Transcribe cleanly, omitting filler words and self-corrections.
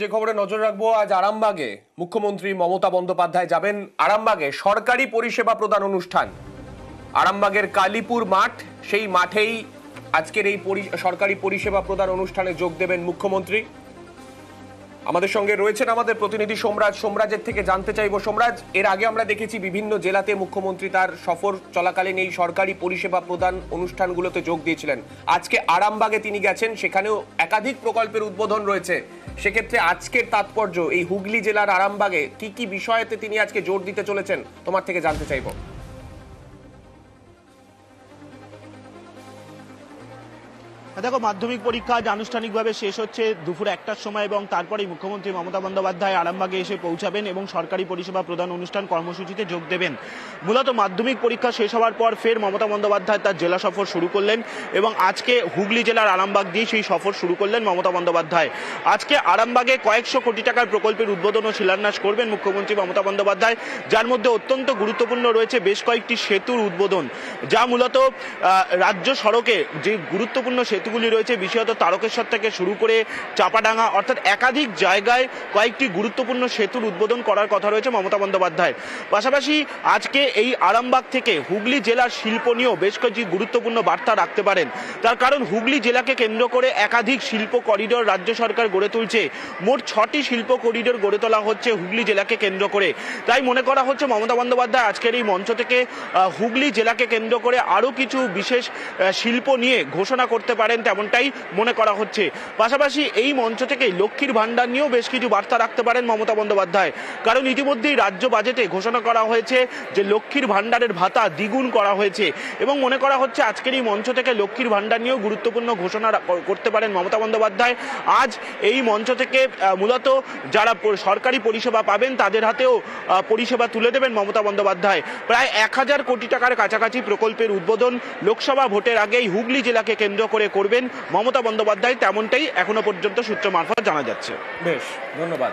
যে খবরে নজর রাখবো, আজ আরামবাগে মুখ্যমন্ত্রী মমতা বন্দ্যোপাধ্যায় যাবেন আরামবাগে সরকারি পরিষেবা প্রদান অনুষ্ঠান। আরামবাগের কালীপুর মাঠ, সেই মাঠেই আজকের এই সরকারি পরিষেবা প্রদান অনুষ্ঠানে যোগ দেবেন মুখ্যমন্ত্রী। আমাদের সঙ্গে রয়েছেন আমাদের প্রতিনিধি সোমরাজের থেকে জানতে চাইবো। সোমরাজ, এর আগে আমরা দেখেছি বিভিন্ন জেলাতে মুখ্যমন্ত্রী তার সফর চলাকালীন এই সরকারি পরিষেবা প্রদান অনুষ্ঠানগুলোতে যোগ দিয়েছিলেন। আজকে আরামবাগে তিনি গেছেন, সেখানেও একাধিক প্রকল্পের উদ্বোধন রয়েছে। সেক্ষেত্রে আজকের তাৎপর্য, এই হুগলি জেলার আরামবাগে কি কি বিষয়েতে তিনি আজকে জোর দিতে চলেছেন তোমার থেকে জানতে চাইবো। দেখো, মাধ্যমিক পরীক্ষা আজ আনুষ্ঠানিকভাবে শেষ হচ্ছে দুপুর 1টার সময় এবং তারপরেই মুখ্যমন্ত্রী মমতা বন্দ্যোপাধ্যায় আরামবাগে এসে পৌঁছাবেন এবং সরকারি পরিষেবা প্রদান অনুষ্ঠান কর্মসূচিতে যোগ দেবেন। মূলত মাধ্যমিক পরীক্ষা শেষ হওয়ার পর ফের মমতা বন্দ্যোপাধ্যায় তার জেলা সফর শুরু করলেন এবং আজকে হুগলি জেলার আরামবাগ দিয়ে সেই সফর শুরু করলেন মমতা বন্দ্যোপাধ্যায়। আজকে আরামবাগে কয়েকশো কোটি টাকার প্রকল্পের উদ্বোধন ও শিলান্যাস করবেন মুখ্যমন্ত্রী মমতা বন্দ্যোপাধ্যায়, যার মধ্যে অত্যন্ত গুরুত্বপূর্ণ রয়েছে বেশ কয়েকটি সেতুর উদ্বোধন, যা মূলত রাজ্য সড়কে যে গুরুত্বপূর্ণ সেতুগুলি রয়েছে, বিশেষত তারকেশ্বর থেকে শুরু করে চাপাডাঙ্গা, অর্থাৎ একাধিক জায়গায় কয়েকটি গুরুত্বপূর্ণ সেতুর উদ্বোধন করার কথা রয়েছে মমতা বন্দ্যোপাধ্যায়। পাশাপাশি আজকে এই আরামবাগ থেকে হুগলি জেলার শিল্প নিয়েও বেশ কয়েকটি গুরুত্বপূর্ণ বার্তা রাখতে পারেন। তার কারণ হুগলি জেলাকে কেন্দ্র করে একাধিক শিল্প করিডোর রাজ্য সরকার গড়ে তুলছে। মোট 6টি শিল্প করিডোর গড়ে তোলা হচ্ছে হুগলি জেলাকে কেন্দ্র করে। তাই মনে করা হচ্ছে মমতা বন্দ্যোপাধ্যায় আজকের এই মঞ্চ থেকে হুগলি জেলাকে কেন্দ্র করে আরও কিছু বিশেষ শিল্প নিয়ে ঘোষণা করতে পারেন, তেমনটাই মনে করা হচ্ছে। পাশাপাশি এই মঞ্চ থেকে লক্ষ্মীর ভান্ডার নিয়েও বেশ কিছু বার্তা রাখতে পারেন মমতা বন্দ্যোপাধ্যায়, কারণ ইতিমধ্যেই রাজ্য বাজেটে ঘোষণা করা হয়েছে যে লক্ষ্মীর ভান্ডারের ভাতা দ্বিগুণ করা হয়েছে এবং মনে করা হচ্ছে আজকের এই মঞ্চ থেকে লক্ষ্মীর ভান্ডার নিয়েও গুরুত্বপূর্ণ ঘোষণা করতে পারেন মমতা বন্দ্যোপাধ্যায়। আজ এই মঞ্চ থেকে মূলত যারা সরকারি পরিষেবা পাবেন তাদের হাতেও পরিষেবা তুলে দেবেন মমতা বন্দ্যোপাধ্যায়। প্রায় 1000 কোটি টাকার কাছাকাছি প্রকল্পের উদ্বোধন লোকসভা ভোটের আগেই হুগলি জেলাকে কেন্দ্র করে করবেন মমতা বন্দ্যোপাধ্যায়, তেমনটাই এখনো পর্যন্ত সূত্র মারফত জানা যাচ্ছে। বেশ, ধন্যবাদ।